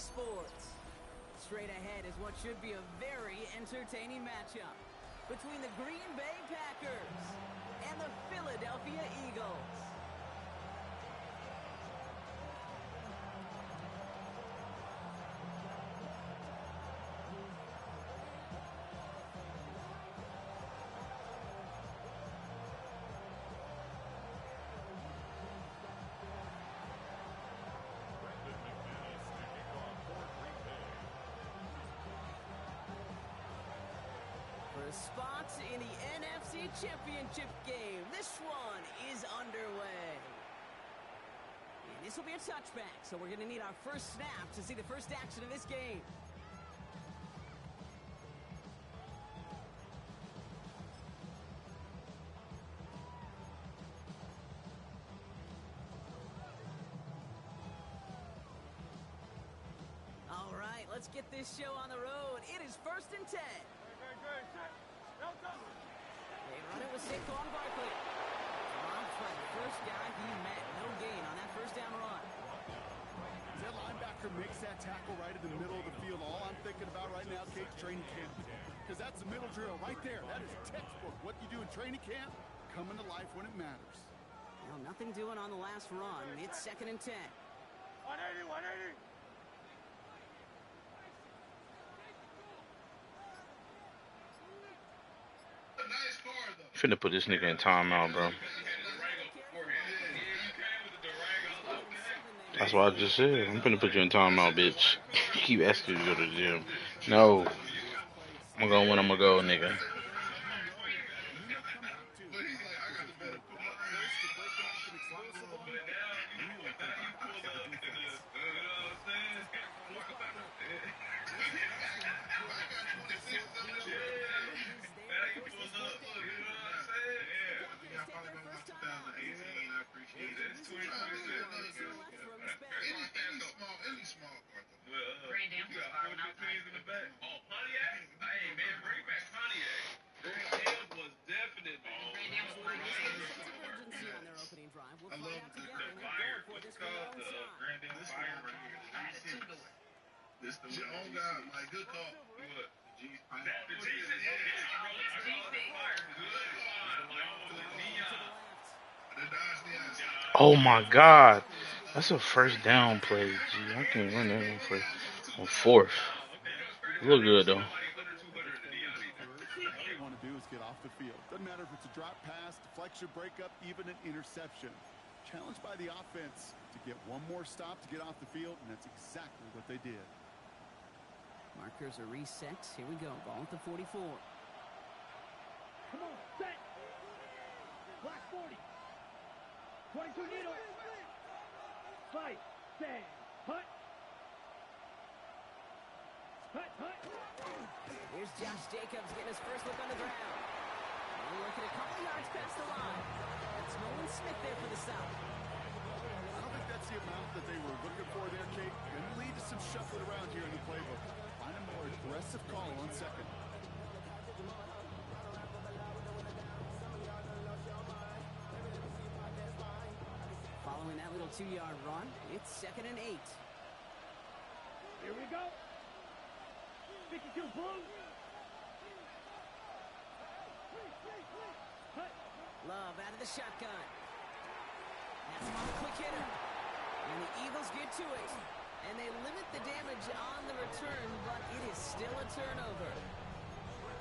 Sports. Straight ahead is what should be a very entertaining matchup between the Green Bay Packers and the Philadelphia Eagles. Spots in the NFC Championship game. This one is underway. And this will be a touchback, so we're going to need our first snap to see the first action of this game. All right, let's get this show on the road. It is 1st and 10. They run it with Saquon Barkley. Dropped by the first guy he met. No gain on that first down run. That linebacker makes that tackle right in the middle of the field. All I'm thinking about right now, Kate, training camp. Because that's the middle drill right there. That is textbook. What you do in training camp, coming to life when it matters. Well, nothing doing on the last run. It's 2nd and 10. 180, 180. Finna put this nigga in timeout, bro. That's what I just said. I'm finna put you in timeout, bitch. You keep asking to go to the gym. No. I'm gonna go when I'm gonna go, nigga. Oh my God, that's a first down play. Gee, I can't run that on 4th. Look good though. All you want to do is get off the field. Doesn't matter if it's a drop pass, deflection, breakup, even an interception. Challenged by the offense to get one more stop to get off the field, and that's exactly what they did. Markers are reset. Here we go. Ball at the 44. Come on, set. Black 40. 22 needle. Fight. Stand. Hut. Hut, hut. Here's Josh Jacobs getting his first look on the ground. We're looking a couple yards past the line. That's Nolan Smith there for the stop. I don't think that's the amount that they were looking for there, Kate. Going to lead to some shuffling around here in the playbook. Find a more aggressive call on 2nd. Following that little 2-yard run, it's 2nd and 8. Here we go. 52 blue. Love out of the shotgun. That's him on the quick hitter. And the Eagles get to it. And they limit the damage on the return, but it is still a turnover.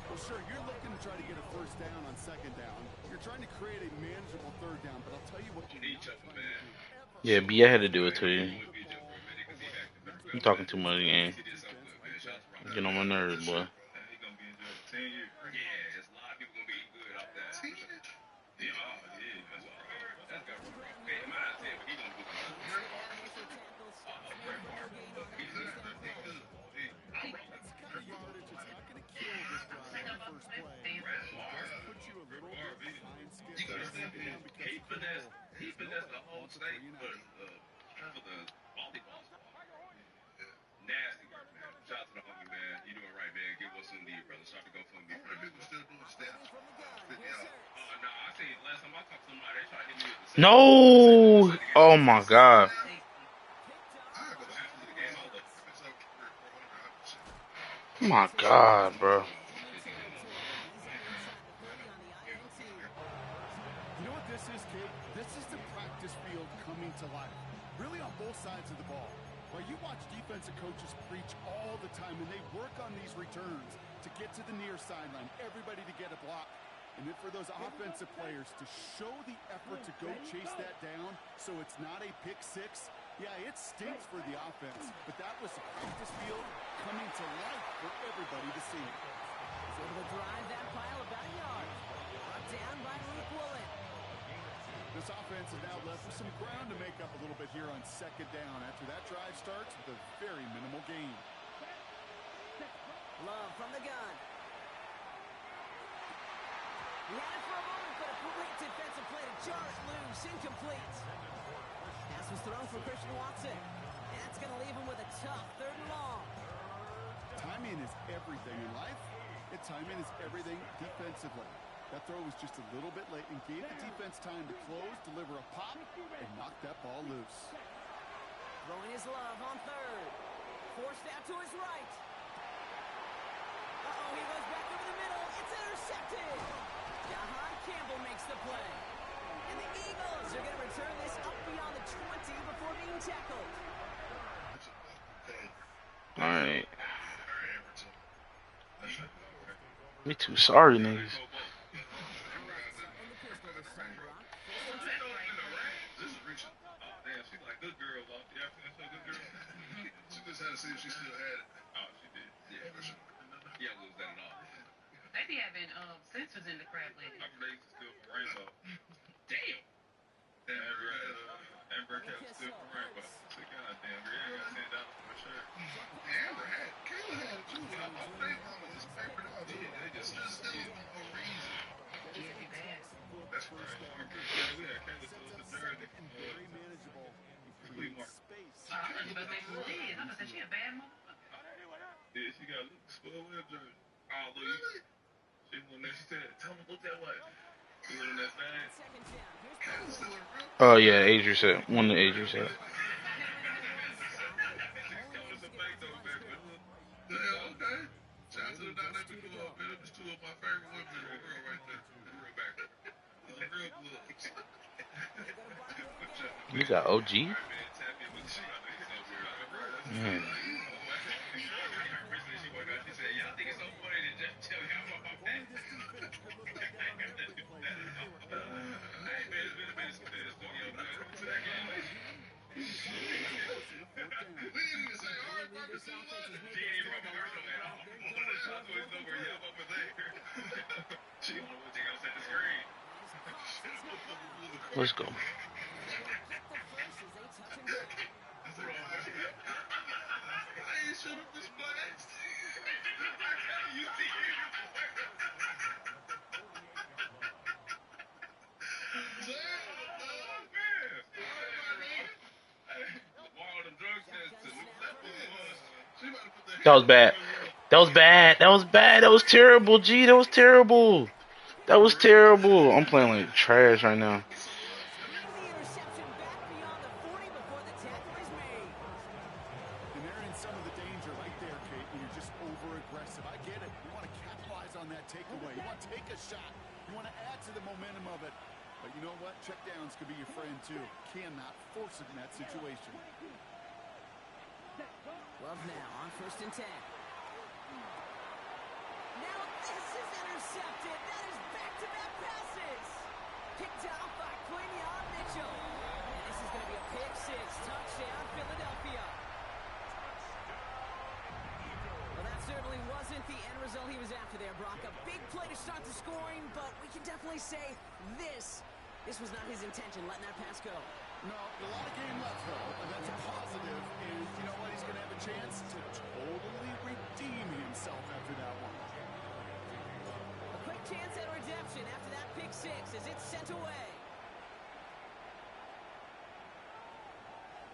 Well, sure, you're looking to try to get a first down on 2nd down. You're trying to create a manageable 3rd down, but I'll tell you what. Yeah, B, I had to do it to you. You talking too much, gang. Get on my nerves, boy. Nasty work, man. Shout out to the homie, man. You doing right, man. Give us some lead, brother. Start to go for me. People still doing steps. No, I seen last time I talked to somebody, they tried to hit me with the No! Oh my God. My God, bro. You know what this is, Kate? This is the practice field coming to life. Really on both sides of the ball. Well, you watch defensive coaches preach all the time, and they work on these returns to get to the near sideline, everybody to get a block. And then for those offensive players to show the effort to go chase that down so it's not a pick six, yeah, it stinks for the offense. But that was the practice field coming to life for everybody to see. He's able to drive that pile about a yard. Brought down by Luke Woolen. This offense is now left with some ground to make up a little bit here on second down after that drive starts with a very minimal gain. Love from the gun. He had it for a moment, but a great defensive play to jar it loose. Incomplete. Pass was thrown for Christian Watson. That's going to leave him with a tough 3rd and long. Timing is everything in life, and timing is everything defensively. That throw was just a little bit late and gave the defense time to close, deliver a pop, and knock that ball loose. Throwing his Love on 3rd. Forced out to his right. Uh-oh, he goes back over the middle. It's intercepted. Jahan Campbell makes the play. And the Eagles are going to return this up beyond the 20 before being tackled. All right. Me too sorry, niggas. Good girl, yeah, good girl. She just had to see if she still had it. Oh, she did. Yeah, for sure. Yeah, lose that at all. They be having sensors in the crab leg. I played still for Rainbow. Damn. Amber kept still for Rainbow. So goddamn, girl, I got $10 for my shirt. Amber had, Kayla had it too. I thought they just papered out. Yeah, they just did for no reason. Yeah, be bad. That's right. Yeah, we had Kayla still the Thursday. Very manageable. Space. I heard you about to say she is. I'm going to say she a bad mother. Yeah, she got Luke Spud Web jersey. Oh, Luke. She went there, she said, tell me look that way. She went in that thing. Oh yeah, Adrian said. One of Adrian said. Okay. Shout out to the dynamic duo, man. Them two of my favorite women in the world right there. Real back. Real bloods. You got OG? Man. Let's go. That was bad. That was bad. That was bad. That was terrible, G. That was terrible. That was terrible. I'm playing like trash right now. And they're in some of the danger right there, Kate, when you're just over-aggressive. I get it. You want to capitalize on that takeaway. You want to take a shot. You want to add to the momentum of it. But you know what? Checkdowns could be your friend, too. Cannot force it in that situation. Love now on 1st and 10. Now this is intercepted. That is back-to-back passes. Picked off by Quinion Mitchell. And this is going to be a pick six. Touchdown, Philadelphia. Well, that certainly wasn't the end result he was after there, Brock. A big play to start the scoring, but we can definitely say this was not his intention, letting that pass go. No, a lot of game left, though, and that's a positive. And you know what? He's going to have a chance to totally redeem himself after that one. A quick chance at redemption after that pick six as it's sent away.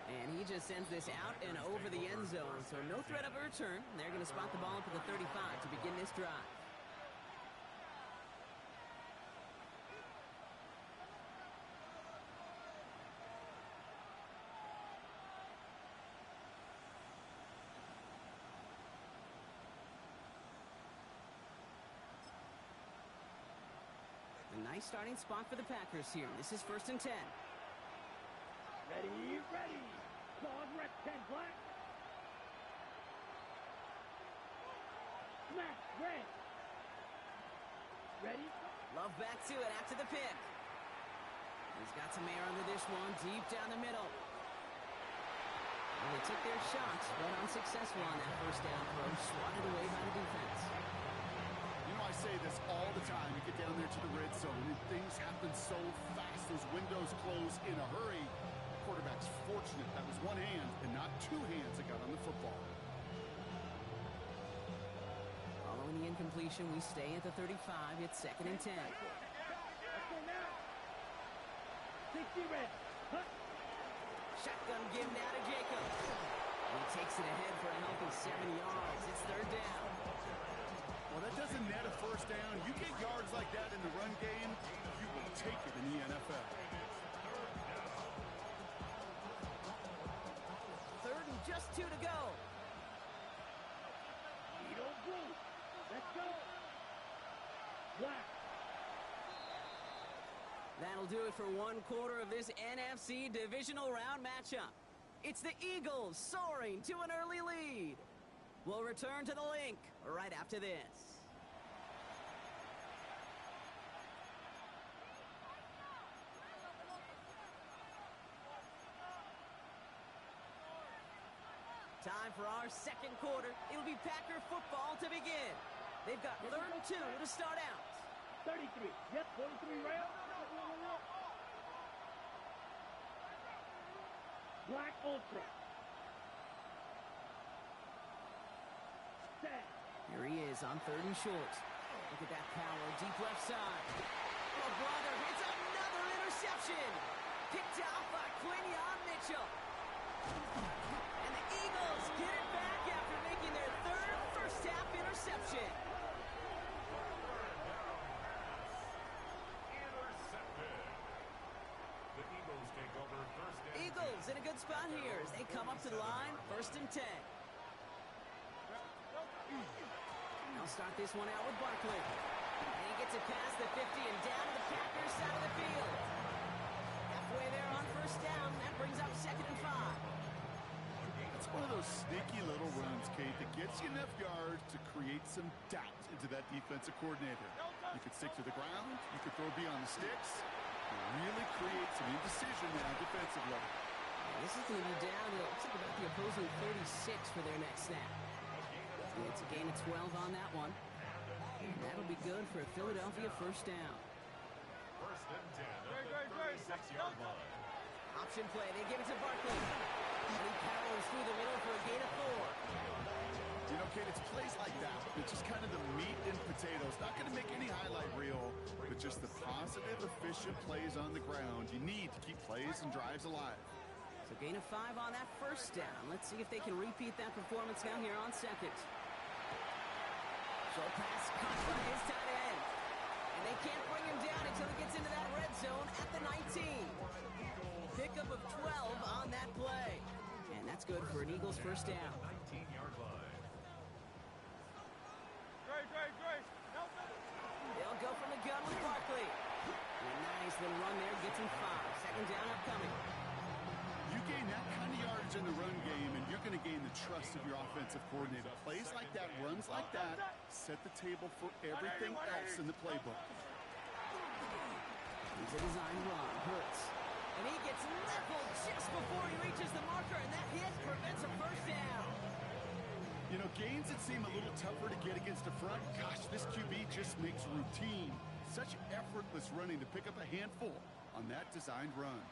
And he just sends this out and over the end zone, so no threat of a return. They're going to spot the ball up at the 35 to begin this drive. Nice starting spot for the Packers here. This is 1st and 10. Ready, ready. Dog rep 10 black. Smash red. Ready? Love back to it after the pick. He's got some air under this one, deep down the middle. Well, they took their shots, but unsuccessful on that first down throw, swatted away by the defense. You know, I say this all the time. You get down there to the red zone, and things happen so fast. Those windows close in a hurry. Quarterback's fortunate that was one hand and not two hands that got on the football. Following the incompletion, we stay at the 35. It's 2nd and 10. Let's go now. 60 red. Hut. Shotgun give now to Jacobs. He takes it ahead for a healthy 7 yards. It's 3rd down. Well, that doesn't net a first down. You get yards like that in the run game, you will take it in the NFL. 3rd and just 2 to go. Edo blue. Let's go. Black. That'll do it for 1 quarter of this NFC divisional round matchup. It's the Eagles soaring to an early lead. We'll return to the link right after this. Time for our 2nd quarter. It'll be Packer football to begin. They've got 3rd and 2 to start out. 33. Yep, 43 rail. Black Ultra. Set. Here he is on 3rd and short. Look at that power, deep left side. Oh, brother, it's another interception. Picked out by Quinion Mitchell. And the Eagles get it back after making their 3rd first-half interception. Eagles in a good spot here as they come up to the line, 1st and 10. They'll start this one out with Barkley. And he gets it past the 50 and down to the Packers side of the field. Halfway there on 1st down, that brings up 2nd and 5. It's one of those sneaky little runs, Kate, that gets you enough yards to create some doubt into that defensive coordinator. You could stick to the ground, you could throw beyond the sticks. It really creates some indecision now defensively. And this is going to be down to, looks like about the opposing 36 for their next snap. It's a gain of 12 on that one. And that'll be good for a Philadelphia 1st down. 1st and 10 at the 36-yard line. Option play, they give it to Barkley. And he powers through the middle for a gain of 4. You know, Kate, it's plays like that. It's just kind of the meat and potatoes. Not going to make any highlight reel, but just the positive, efficient plays on the ground. You need to keep plays and drives alive. So gain of 5 on that 1st down. Let's see if they can repeat that performance now here on 2nd. Short pass caught by his tight end. And they can't bring him down until he gets into that red zone at the 19. Pickup of 12 on that play. And that's good for an Eagles 1st down. 19-yard line. They'll go from the gun with Barkley. And a nice little run there gets him 5. 2nd down upcoming. You gain that kind of yardage in the run game, and you're going to gain the trust of your offensive coordinator. Plays like that, runs like that, set the table for everything else in the playbook. He's a design run. Hurts. And he gets leveled just before he reaches the marker, and that hit prevents a 1st down. You know, gains that seem a little tougher to get against the front, gosh, this QB just makes routine. Such effortless running to pick up a handful on that designed run.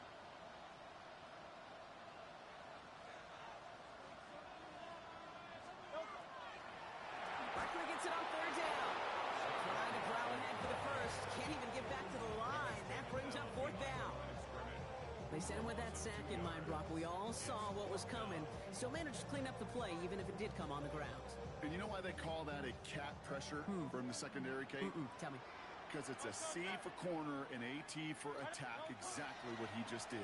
Barkley gets it on 3rd down. Trying to plow ahead for the 1st. Can't even get back to the line. That brings up 4th down. They sent him with that sack in mind, Brock. We all saw what was coming, so managed to clean up the play, even if it did come on the ground. And you know why they call that a cat pressure from the secondary, Kate? Tell me. Because it's a C for corner and a T for attack, exactly what he just did.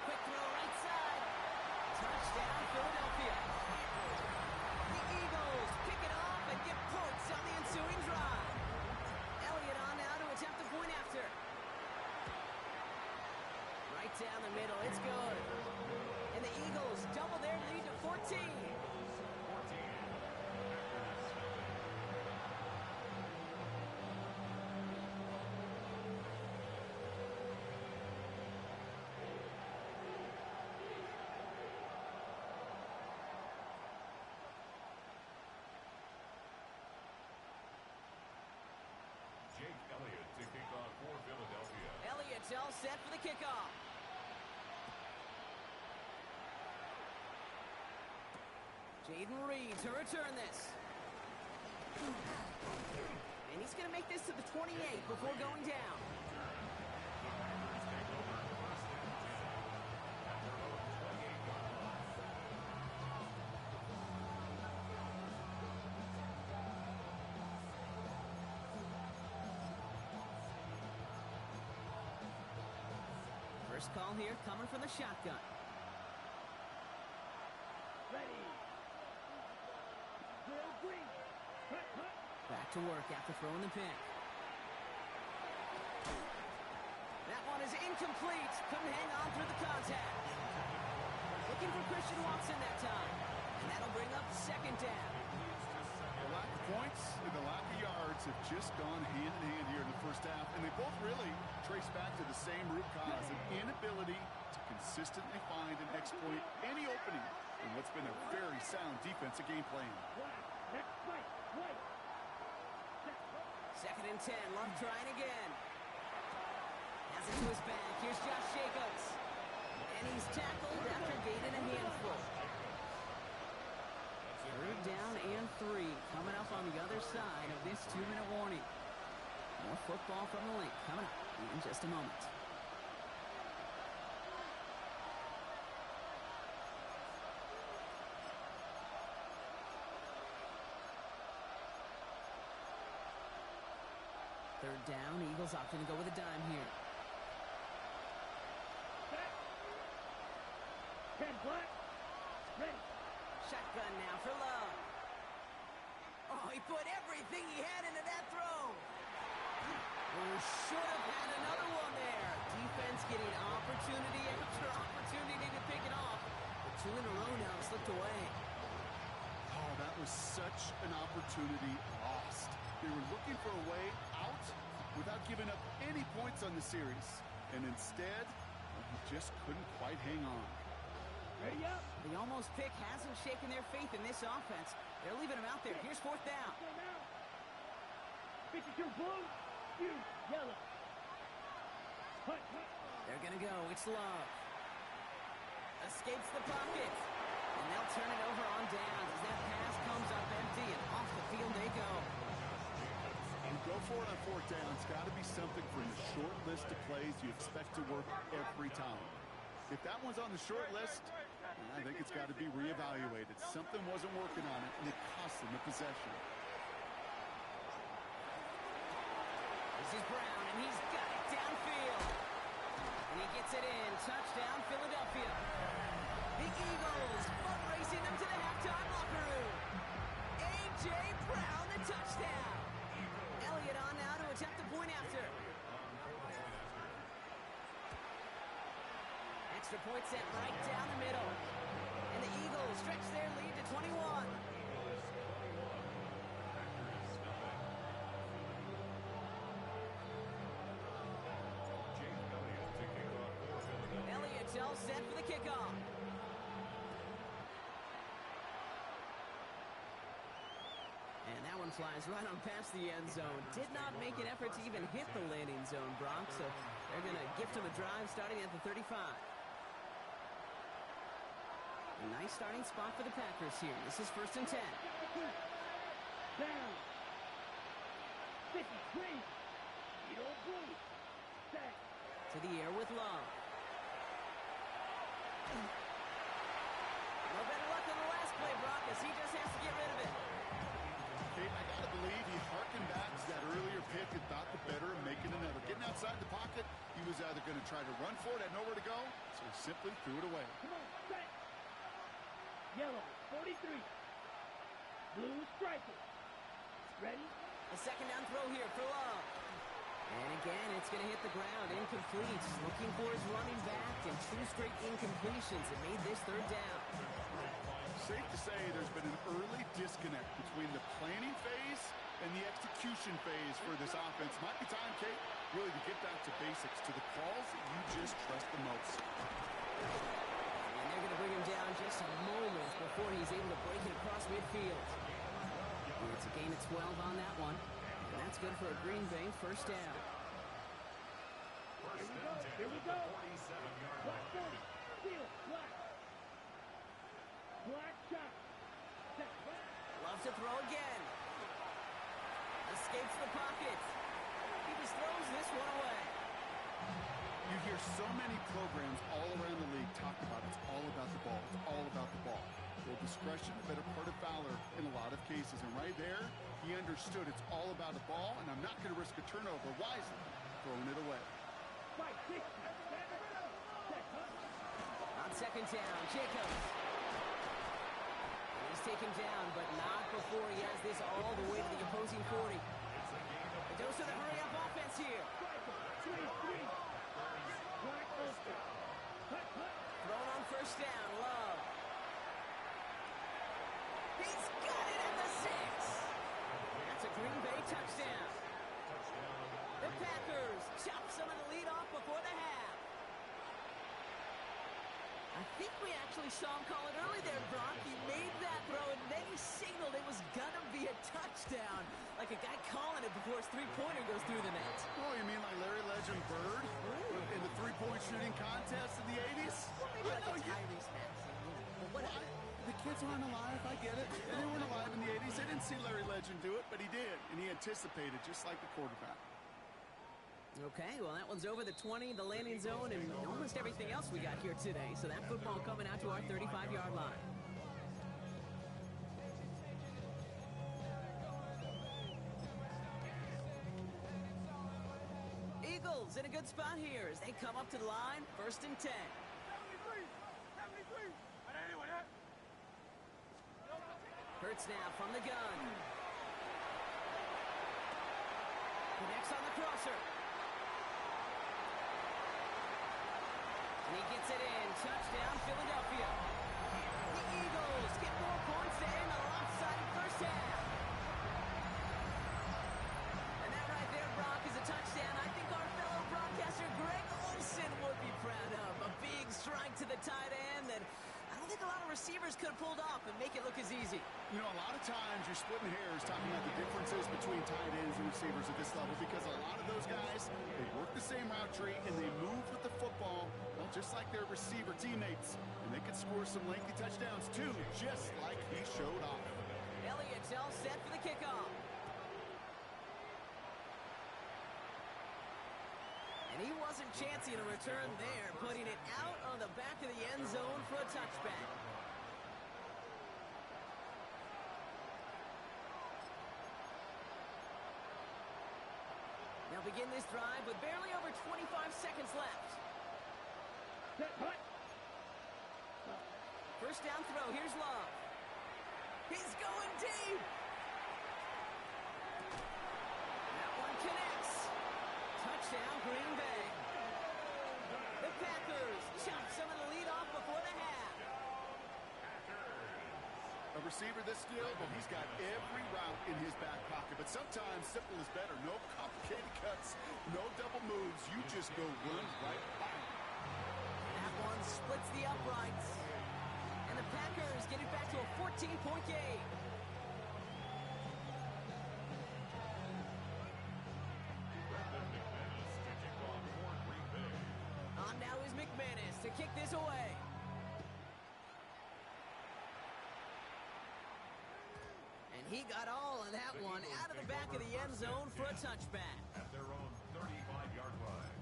Quick throw right side. Touchdown, Philadelphia. The Eagles pick it off and get points on the ensuing drive. Elliott on now down the middle. It's good. And the Eagles double their lead to 14. Jake Elliott to kick off for Philadelphia. Elliott's all set for the kickoff. Jaden Reed to return this. And he's going to make this to the 28 before going down. First call here coming from the shotgun. Ready. Will Green. Hut, hut. Back to work after throwing the pick. That one is incomplete. Couldn't hang on through the contact. Looking for Christian Watson that time. And that'll bring up second down. The lack of points and the lack of yards have just gone hand in hand here in the first half, and they both really trace back to the same root cause, an inability to consistently find and exploit any opening in what's been a very sound defensive game plan. Black. Next fight. White. Second and 10. Love trying again. Has it to his back. Here's Josh Jacobs. And he's tackled after gaining a handful. Third down and 3. Coming up on the other side of this 2-minute warning. More football from the link coming up in just a moment. Third down, Eagles opting to go with a dime here. Back. 10 black. Ready. Shotgun now for Love. Oh, he put everything he had into that throw. Oh, should have had another one there. Defense getting opportunity after opportunity to pick it off. But 2 in a row now slipped away. Oh, that was such an opportunity lost. They were looking for a way out without giving up any points on the series. And instead, he just couldn't quite hang on. Ready up. The almost pick hasn't shaken their faith in this offense. They're leaving him out there. Here's fourth down. Go now. 52 blue. You yellow. Hut, hut. They're going to go. It's Love. Escapes the pocket. And they'll turn it over on downs as that pass comes up empty and off the field they go. And go for it on fourth down. It's got to be something from the short list of plays you expect to work every time. If that one's on the short list, I think it's got to be reevaluated. Something wasn't working on it, and it cost them the possession. This is Brown, and he's got it downfield. And he gets it in. Touchdown, Philadelphia. The Eagles foot racing them to the halftime locker room. A.J. Brown, the touchdown. Elliott on now to attempt the point after. Extra point set right down the middle. And the Eagles stretch their lead to 21. Jake Elliott to kick off for Philadelphia. Elliott's all set for the kickoff. And that one flies right on past the end zone. Did not make an effort to even hit the landing zone, Brock, so they're going to gift him a drive starting at the 35. A nice starting spot for the Packers here. This is first and 10. Down. 53. Yellow blue. Set. To the air with Love. No better luck on the last play, Brock, as he just has to get rid of it. I got to believe he harkened back to that earlier pick and thought the better of making another. Getting outside the pocket, he was either going to try to run for it, had nowhere to go, so he simply threw it away. Come on, set. Yellow, 43. Blue striker. Ready? A second down throw here for Love. And again, it's going to hit the ground. Incomplete. Looking for his running back, and 2 straight incompletions. It made this 3rd down. Safe to say there's been an early disconnect between the planning phase and the execution phase for this offense. Might be time, Kate, really to get back to basics, to the calls that you just trust the most. And they're going to bring him down just a moment before he's able to break it across midfield. And it's a gain of 12 on that one. And that's good for a Green Bay 1st down. Here we go. Black 40. Steal. Black. Black shot. Set. Black. Loves to throw again. Escapes the pocket. He just throws this one away. You hear so many programs all around the league talk about it's all about the ball. It's all about the ball. Well, discretion, the better part of valor in a lot of cases. And right there, he understood it's all about the ball, and I'm not going to risk a turnover wisely, throwing it away. 5, 6. Set. On 2nd down, Jacobs. And he's taken down, but not before he has this all the way to the opposing 40. A dose of the hurry-up offense here. 3. Black Ulster. Cut. Thrown on 1st down, Love. He's got it at the 6. That's a Green Bay touchdown. The Packers chop some of the lead off before the half. I think we actually saw him call it early there, Brock. He made that throw, and then he signaled it was going to be a touchdown. Like a guy calling it before his 3-pointer goes through the net. Oh, you mean like Larry Legend Bird in the 3-point shooting contest in the 80s? Maybe like a Tyrese Maxey. But whatever. The kids aren't alive, I get it. They weren't alive in the 80s. They didn't see Larry Legend do it, but he did. And he anticipated, just like the quarterback. Okay, well, that one's over the 20, the landing zone, and almost everything else we got here today. So that football coming out to our 35-yard line. Eagles in a good spot here as they come up to the line, 1st and 10. 73. Hurts now from the gun. Connects on the crosser. And he gets it in. Touchdown, Philadelphia. The Eagles get more points to end a lopsided 1st half. And that right there, Brock, is a touchdown I think our fellow broadcaster Greg Olsen would be proud of. A big strike to the tight end that I don't think a lot of receivers could have pulled off and make it look as easy. You know, a lot of times you're splitting hairs talking about the differences between tight ends and receivers at this level because a lot of those guys, they work the same route tree and they move with the football, well, just like their receiver teammates. And they can score some lengthy touchdowns too, just like he showed off. Elliott's all set for the kickoff. And he wasn't chancing a return there, putting it out on the back of the end zone for a touchback. Now begin this drive with barely over 25 seconds left. Set. Cut. 1st down throw, here's Love. He's going deep. That one connects. Touchdown, Green Bay. The Packers chop some of the lead off before the half. A receiver this skilled, well, he's got every route in his back pocket. But sometimes simple is better. No complicated cuts, no double moves. You just go run right by him. That one splits the uprights. And the Packers get it back to a 14-point game. On now is McManus to kick this away. And he got all of that one out of the back of the end zone for a touchback. At their own 35-yard line.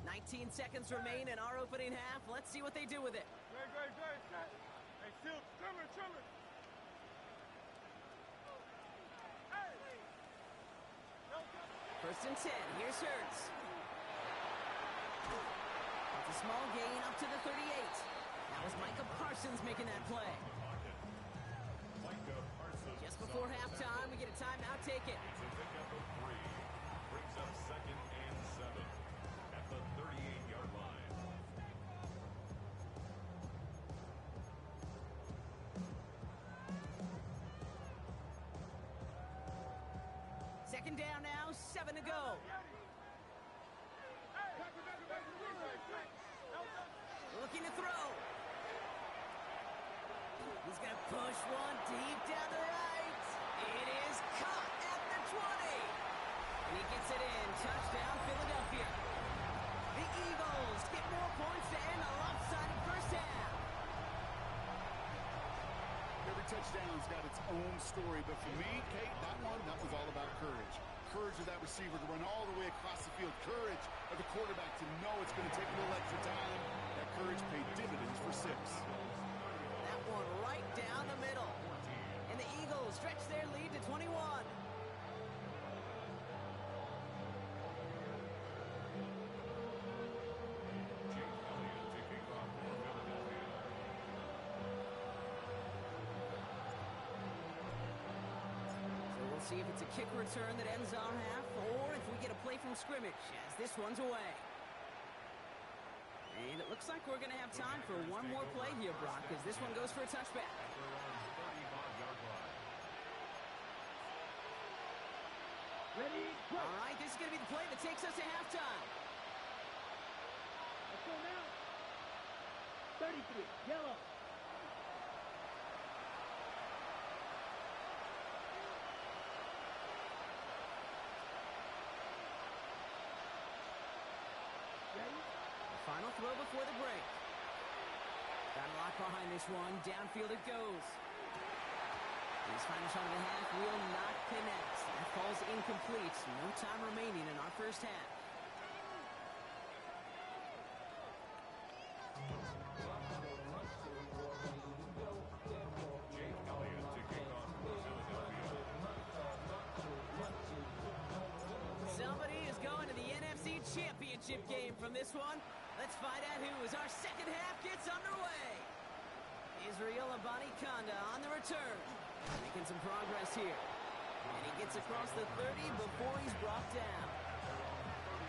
19 seconds remain in our opening half. Let's see what they do with it. Great. Set. Hey, still. Trimmer. Hey. 1st and 10. Here's Hurts. It's a small gain up to the 38. Now Was Micah Parsons making that play? Micah Parsons. Just before halftime, we get a timeout taken. To pick up a 3. Brings up 2nd and 7 at the 38-yard line. Second down now, 7 to go. Looking to throw. He's going to push one deep down the right. It is caught at the 20. And he gets it in. Touchdown, Philadelphia. The Eagles get more points to end a lopsided first half. Every touchdown's got its own story, but for me, Kate, that was all about courage. Courage of that receiver to run all the way across the field. Courage of the quarterback to know it's going to take a little extra time. That courage paid dividends for 6. That one right down the middle. And the Eagles stretch their lead to 21. Jake Elliott to kick off for Philadelphia. So we'll see if it's a kick return that ends our half, or if we get a play from scrimmage, as this one's away. And it looks like we're going to have time for one more play here, Brock, because this one goes for a touchback. They're on 35-yard line. Ready, go. All right, this is going to be the play that takes us to halftime. Let's go now. 33, yellow. Ready? Final throw before the break. Got a lot behind this one. Downfield it goes. His final shot of the half will not connect. That falls incomplete. No time remaining in our first half. Jake Elliott to kick off for Philadelphia. Somebody is going to the NFC Championship game from this one. Let's find out who as our second half gets underway. Israel Abanikanda on the return. Making some progress here. And he gets across the 30 before he's brought down.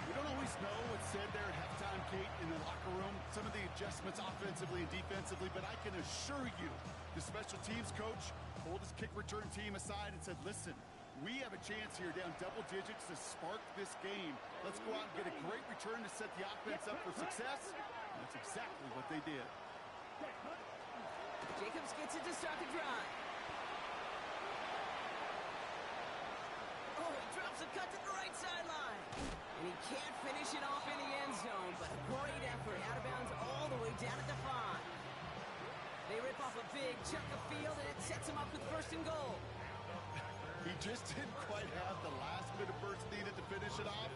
We don't always know what's said there at halftime, Kate, in the locker room. Some of the adjustments offensively and defensively, but I can assure you the special teams coach pulled his kick return team aside and said, listen, we have a chance here down double digits to spark this game. Let's go out and get a great return to set the offense up for success. And that's exactly what they did. Jacobs gets it to start the drive. Oh, he drops a cut to the right sideline. And he can't finish it off in the end zone, but a great effort out of bounds all the way down at the 5. They rip off a big chunk of field, and it sets him up with 1st and goal. He just didn't quite have the last bit of burst needed to finish it off.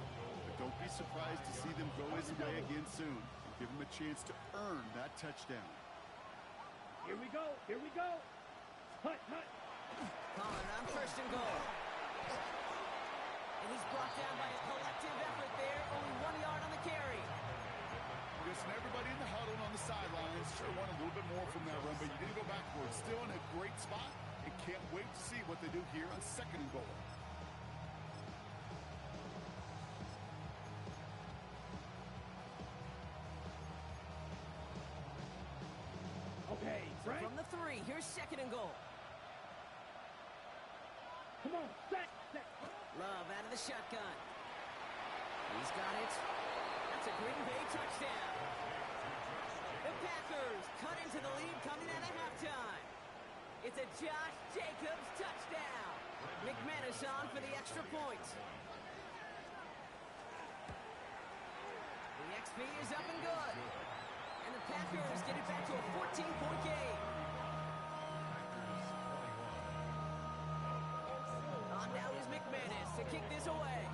But don't be surprised to see them go his way again soon. And give him a chance to earn that touchdown. Here we go. Here we go. Hut, hut. Calling on 1st and goal. And he's brought down by a collective effort there. Only 1 yard on the carry. Listen, everybody in the huddle and on the sidelines sure want a little bit more from that run, but you didn't go backwards. Still in a great spot, and can't wait to see what they do here on 2nd and goal. Okay, So Frank. from the 3, here's 2nd and goal. Come on, set, set. Love out of the shotgun. He's got it. That's a Green Bay touchdown. The Packers cut into the lead coming out of halftime. It's a Josh Jacobs touchdown. McManus on for the extra point. The XP is up and good. And the Packers get it back to a 14-point game. On now is McManus to kick this away.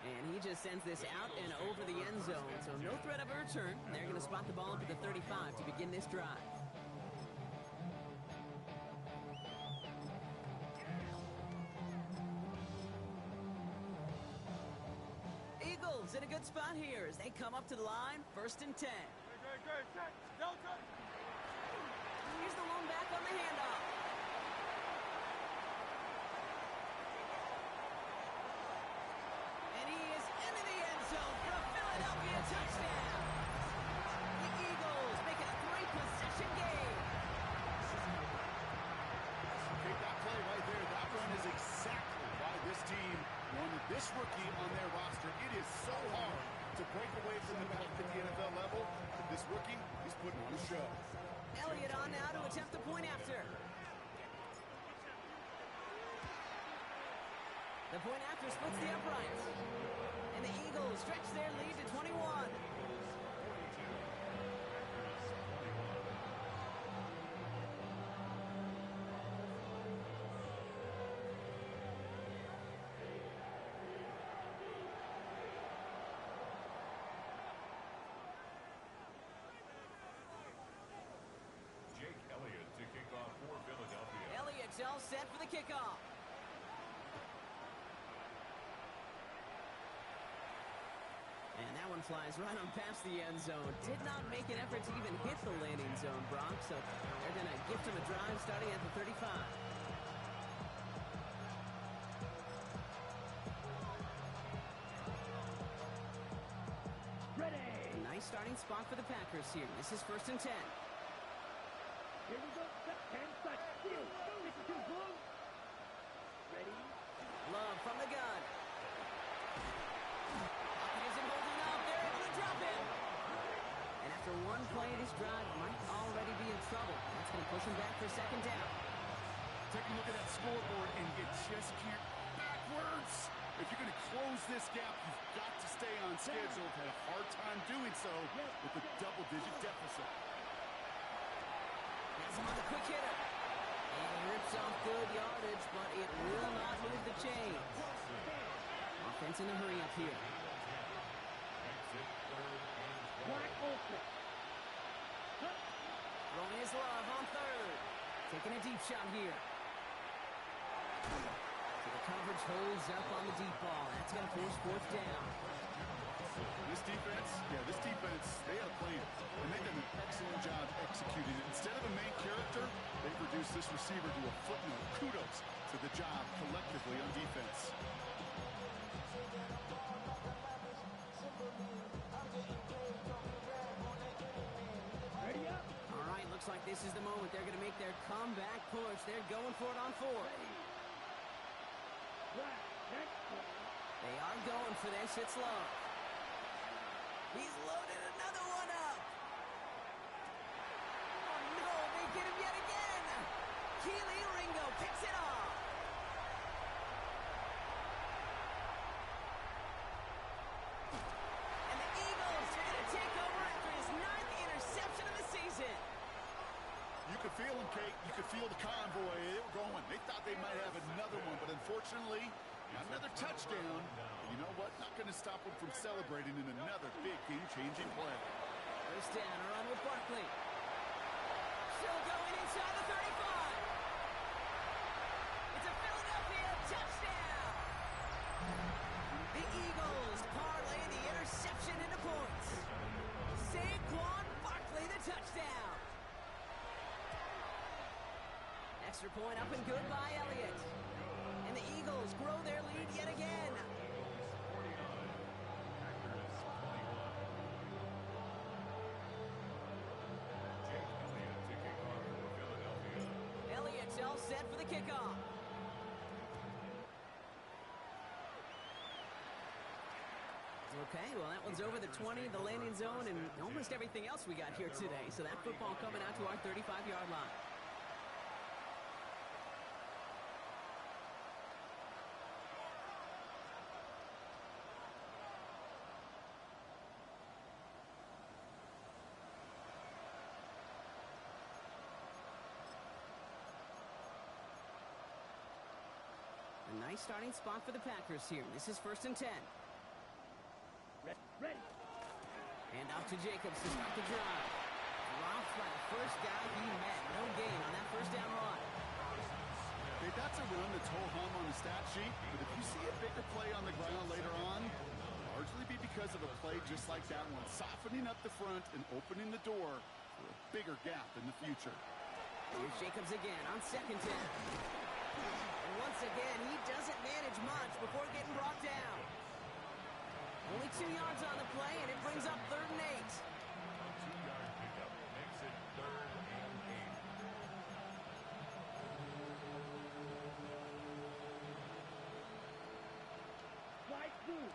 And he just sends this out and over the end zone. So no threat of a return. They're going to spot the ball up at the 35 to begin this drive. Eagles in a good spot here as they come up to the line, 1st and 10. Here's the lone back on the handoff. And he is into the end zone for a Philadelphia touchdown. The Eagles make it a 3-possession game. Okay, that play right there, that run is exactly why this team wanted this rookie on their roster. It is so hard to break away from the pack at the NFL level. This rookie, he's putting on a show. Elliott on now to attempt the point after. The point after splits the uprights. And the Eagles stretch their lead to 21. Jake Elliott to kick off for Philadelphia. Elliott's all set for the kickoff. And that one flies right on past the end zone. Did not make an effort to even hit the landing zone, Brock. So they're going to gift him a drive starting at the 35. Ready. Nice starting spot for the Packers here. This is 1st and 10. Here we go. 10 seconds. Steal. 52 blue. Ready. Love from the gun. Pocket isn't holding up. They're able to drop him. And after one play of this drive, might already be in trouble. That's going to push him back for 2nd down. Take a look at that scoreboard, and you just can't backwards. If you're going to close this gap, you've got to stay on schedule. Had a hard time doing so with a double-digit deficit. Has him on the quick hitter. And he rips off good yardage, but it will not move the chains. Offense in a hurry up here. Black open. Throwing his love on 3rd. Taking a deep shot here. So the coverage holds up on the deep ball. That's going to force 4th down. This defense, they had a plan, and they've done an excellent job executing it. Instead of a main character, they've reduced this receiver to a footnote. Kudos to the job collectively on defense. Ready up. All right, looks like this is the moment. They're going to make their comeback push. They're going for it on 4th. Black. Next play. They are going for this. It's Love. He's loaded another one up. Oh, no, they get him yet again. Keely Ringo picks it off. And the Eagles are going to take over after his 9th interception of the season. You could feel them, Kate. You could feel the convoy. They were going. They thought they might have another one, but unfortunately, not another touchdown. You know what? Not going to stop them from celebrating in another big game-changing play. 1st down, a run with Barkley. Still going inside the 35. It's a Philadelphia touchdown. The Eagles parlay the interception into points. Saquon Barkley, the touchdown. Extra point up and good by Elliott. And the Eagles grow their lead yet again. Elliott's all set for the kickoff. Okay, well, that one's over the 20, the landing zone, and almost everything else we got here today. So that football coming out to our 35-yard line. A nice starting spot for the Packers here. This is 1st and 10. Ready. And out to Jacobs to start the drive. Drops by the first guy he met. No gain on that 1st down run. Okay, that's a run that's ho-hum on the stat sheet, but if you see a bigger play on the ground later on, largely be because of a play just like that one, softening up the front and opening the door for a bigger gap in the future. Here's Jacobs again on second down. And once again, he doesn't manage much before getting brought down. Only 2 yards on the play, and it brings up 3rd and 8. 2-yard pickup makes it 3rd and 8. Slide through.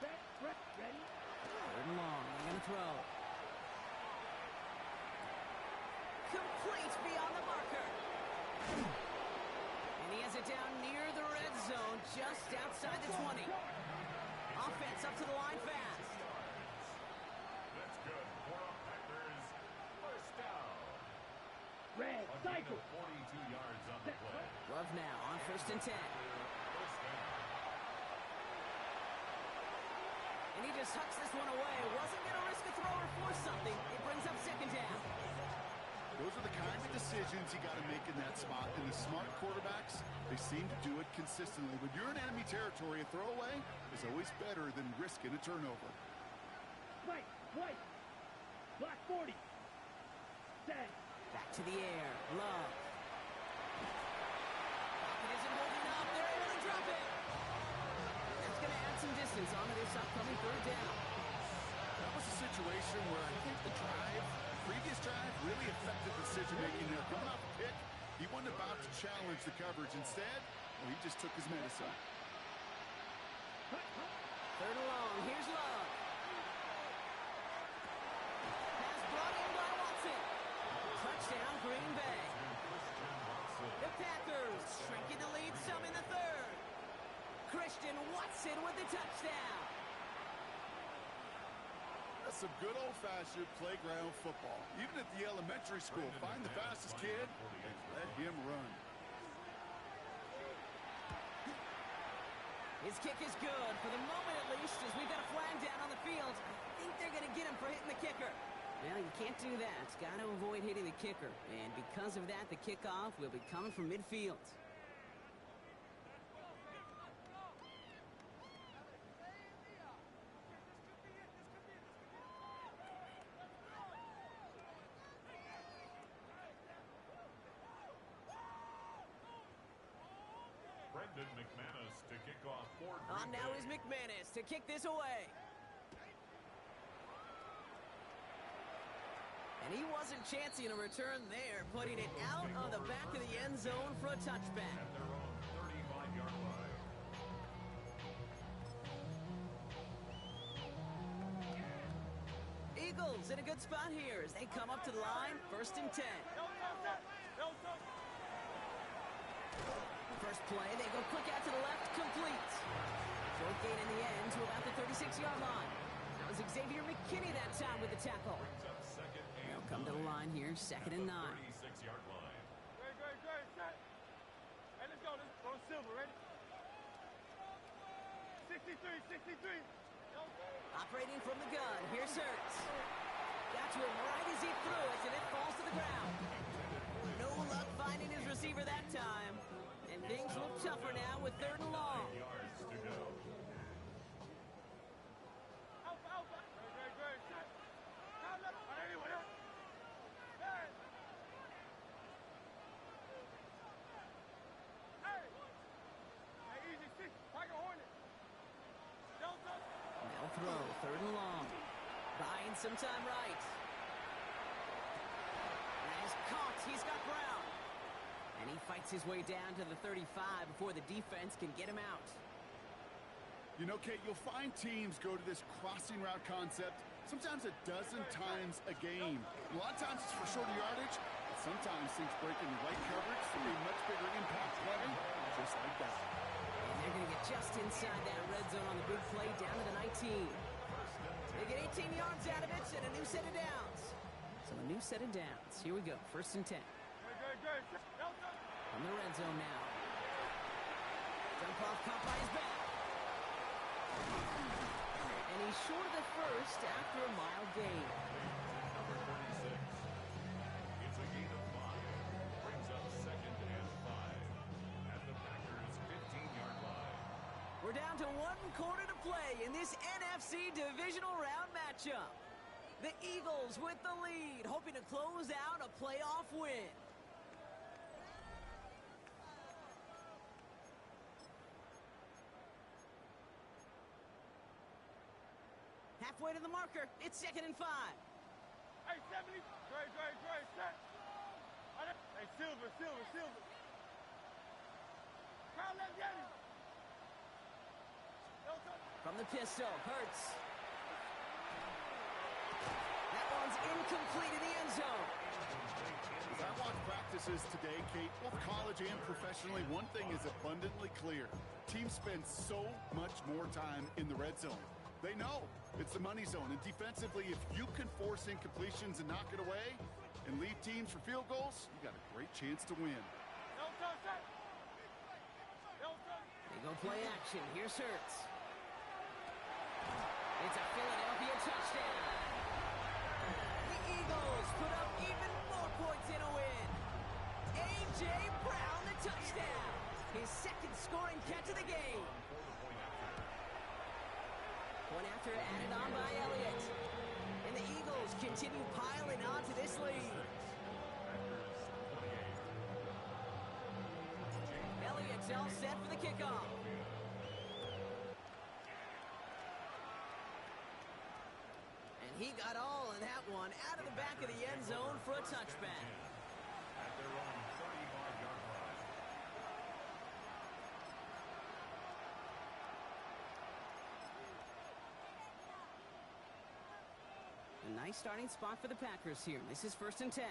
Set, press, ready. 3rd and long. They're going to throw. Complete beyond the marker. And he has it down near the red zone, just outside the 20. Offense up to the line fast. That's good for a Packers first down. Red, A gain cycle. of 42 yards on the play. Love now on 1st and 10. First down. And he just hucks this one away. Wasn't going to risk a throw or force something. It brings up 2nd down. Those are the kinds of decisions you got to make in that spot. And the smart quarterbacks, they seem to do it consistently. When you're in enemy territory, a throwaway is always better than risking a turnover. Right, right. Block 40. Set. Back to the air. Love. Pocket isn't holding up. They're able to drop it. That's going to add some distance onto this upcoming 3rd down. That was a situation where I think the previous drive really affected decision-making there. Coming off a pick, he wasn't about to challenge the coverage. Instead, well, he just took his medicine. 3rd and long. Here's Love. Pass brought in by Watson. Touchdown, Green Bay. The Packers shrinking the lead some in the 3rd. Christian Watson with the touchdown. That's some good old-fashioned playground football. Even at the elementary school, find the fastest kid and let him run. His kick is good, for the moment at least, as we've got a flag down on the field. I think they're going to get him for hitting the kicker. Well, you can't do that. Got to avoid hitting the kicker. And because of that, the kickoff will be coming from midfield. Brendan McManus to kick off for On Green now Bay. is McManus to kick this away. And he wasn't chancing a return there, putting it out on the back of the end zone for a touchback. At their own 35-yard line. Eagles in a good spot here as they come up to the line, 1st and 10. First play, they go quick out to the left, complete. Short gain in the end to about the 36-yard line. That was Xavier McKinney that time with the tackle. Brings up 2nd and They'll come to the line here, 2nd and 9. 36-yard line. Great, set. Hey, let's go. Let's go silver, ready? 63. Operating from the gun, here's Hurts. Got to him right as he threw it, and it falls to the ground. No luck finding his receiver that time. And things look tougher now with 3rd and long. 9 yards to go. Great, set. Hey, easy, 6. Tiger Hornet. They'll throw, 3rd and long. Buying some time right. And he's caught, he's got Brown. And he fights his way down to the 35 before the defense can get him out. You know, Kate, you'll find teams go to this crossing route concept sometimes a dozen times a game. A lot of times it's for shorter yardage, but sometimes things break into right coverage for a much bigger impact play, just like that. And they're going to get just inside that red zone on the big play down to the 19. They get 18 yards out of it and a new set of downs. So a new set of downs. Here we go, 1st and 10. From the red zone now. Jump off caught by his back. And he's short of the first after a mild gain. Number 36. It's a gain of 5. Brings up 2nd and 5. At the Packers' 15-yard line. We're down to one quarter to play in this NFC Divisional Round matchup. The Eagles with the lead, hoping to close out a playoff win. Halfway to the marker. It's 2nd and 5. Hey, 70. Dre, set. Hey, Silver. Crowd, let's get him. From the pistol, Hurts. That one's incomplete in the end zone. As I watch practices today, Kate, both college and professionally, one thing is abundantly clear. Teams spend so much more time in the red zone. They know it's the money zone, and defensively, if you can force incompletions and knock it away and lead teams for field goals, you got a great chance to win. They go play action. Here's Hurts. It's a Philadelphia touchdown. The Eagles put up even more points in a win. A.J. Brown, the touchdown. His second scoring catch of the game. Point after added on by Elliott. And the Eagles continue piling on to this lead. Elliott's all set for the kickoff. And he got all of that one out of the back of the end zone for a touchback. At their own 35-yard line. A nice starting spot for the Packers here. This is 1st and 10.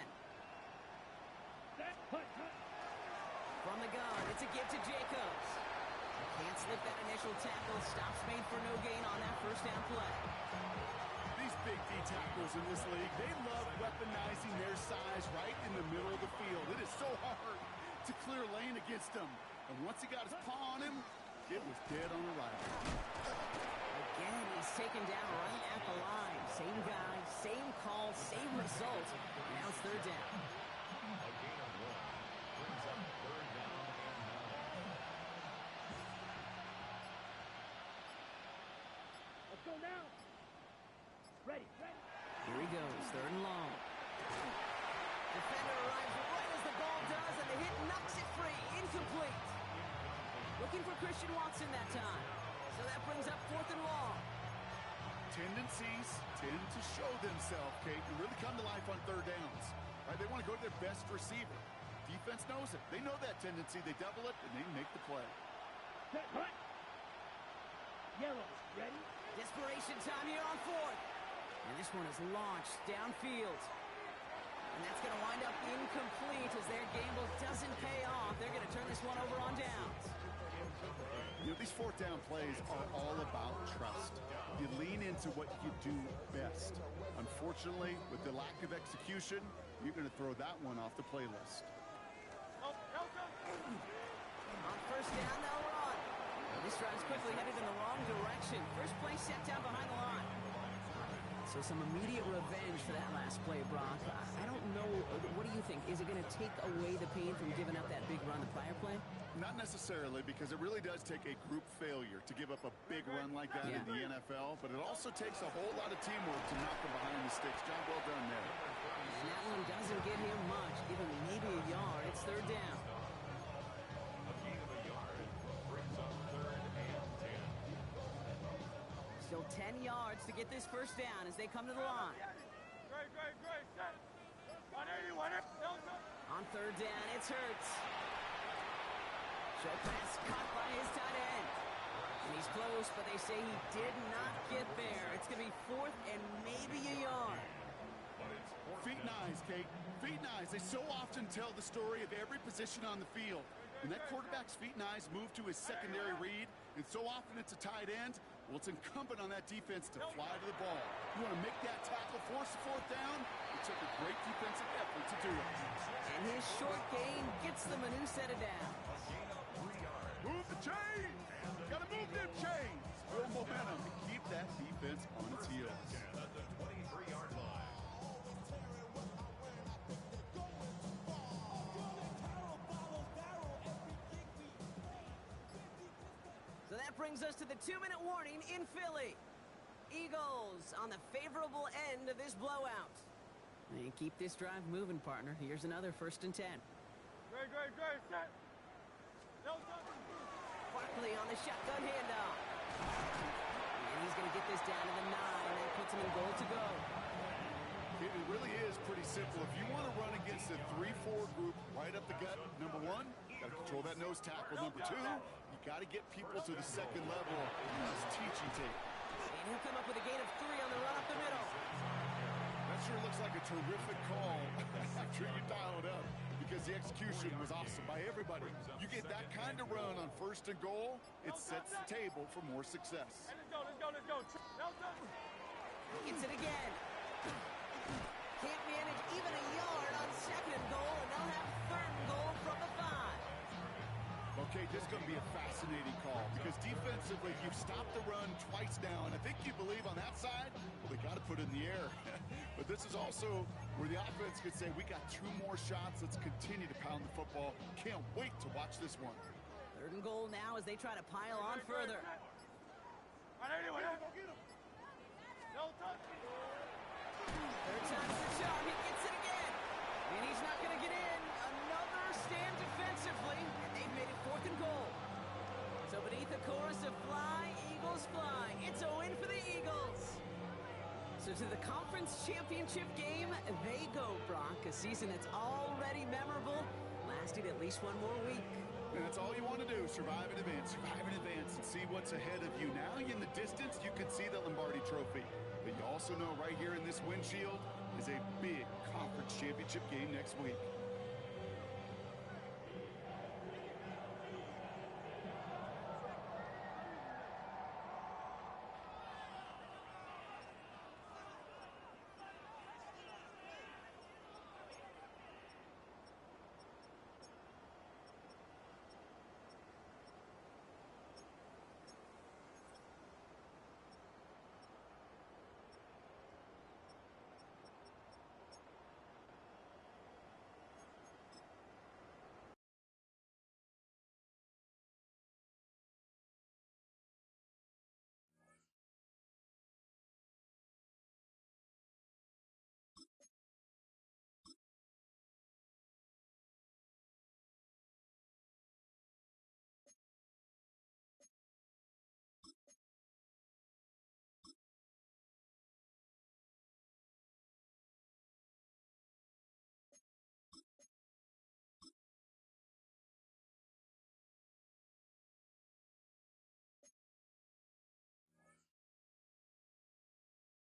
From the gun, it's a give to Jacobs. Can't slip that initial tackle. Stops made for no gain on that first down play. These big D tackles in this league, they love weaponizing their size right in the middle of the field. It is so hard to clear lane against them. And once he got his paw on him, it was dead on arrival. Again, he's taken down right at the line. Same guy, same call, same result. Now it's 3rd down. A gain of 1 brings up 3rd down and 9. Let's go now. Ready. Here he goes, 3rd and long. Defender arrives right as the ball does, and the hit knocks it free. Incomplete. Looking for Christian Watson that time. So that brings up 4th and long. Tendencies tend to show themselves, Kate, and really come to life on 3rd downs. Right? They want to go to their best receiver. Defense knows it. They know that tendency. They double it, and they make the play. Set, right. Yellow, ready? Desperation time here on 4th. And this one is launched downfield. And that's going to wind up incomplete as their gamble doesn't pay off. They're going to turn this one over on downs. You know, these 4th down plays are all about trust. You lean into what you do best. Unfortunately, with the lack of execution, you're going to throw that one off the playlist. On 1st down, they'll run. This drive's quickly headed in the wrong direction. First play set down behind the line. So some immediate revenge for that last play, Brock. I don't know. What do you think? Is it going to take away the pain from giving up that big run the prior play? Not necessarily, because it really does take a group failure to give up a big run like that in the NFL, but it also takes a whole lot of teamwork to knock them behind the sticks. Job well done there. And that one doesn't get him much. Give him maybe a yard. It's 3rd down. A gain of a yard brings up 3rd and 10. Still 10 yards to get this 1st down as they come to the line. Great, set. 180. On 3rd down, it's Hurts. Short pass caught by his tight end. And he's close, but they say he did not get there. It's going to be 4th and maybe a yard. Feet and eyes, Kate. Feet and eyes. They so often tell the story of every position on the field. When that quarterback's feet and eyes move to his secondary read, and so often it's a tight end, well, it's incumbent on that defense to fly to the ball. You want to make that tackle, force the 4th down? It took a great defensive effort to do it. And his short gain gets them a new set of downs. Move the chains! Gotta move them chains! Build momentum and keep that defense on its heels. At the 23-yard line. So that that brings us to the 2-minute warning in Philly. Eagles on the favorable end of this blowout. And keep this drive moving, partner. Here's another 1st and 10. Great, set. Barkley on the shotgun handoff. And he's going to get this down to the 9. That puts him in goal to go. It really is pretty simple. If you want to run against a 3-4 group right up the gut, number 1, got to control that nose tackle. Number 2, you got to get people to the second level. That's teaching tape. And he'll come up with a gain of 3 on the run up the middle. That sure looks like a terrific call after you dial it up, because the execution was awesome by everybody. You get that kind of run on 1st and goal, it sets the table for more success. Let's go. Gets it again. Can't manage even a yard on 2nd and goal, and they'll have 3rd and goal from the 5. Okay, this is going to be a fascinating call, because defensively, you've stopped the run twice now, and I think you believe on that side, well, they got to put it in the air. But this is also where the offense could say, we got 2 more shots, let's continue to pound the football. Can't wait to watch this one. 3rd and goal now as they try to pile on further. No touch. 3rd time's the charm, he gets it again. And he's not going to get in. Another stand defensively, and they've made it 4th and goal. So beneath the chorus of fly, Eagles fly, it's a win for the Eagles. So to the conference championship game, they go, Brock. A season that's already memorable, lasting at least 1 more week. And that's all you want to do, survive in advance, and see what's ahead of you. Now in the distance, you can see the Lombardi Trophy. But you also know right here in this windshield is a big conference championship game next week.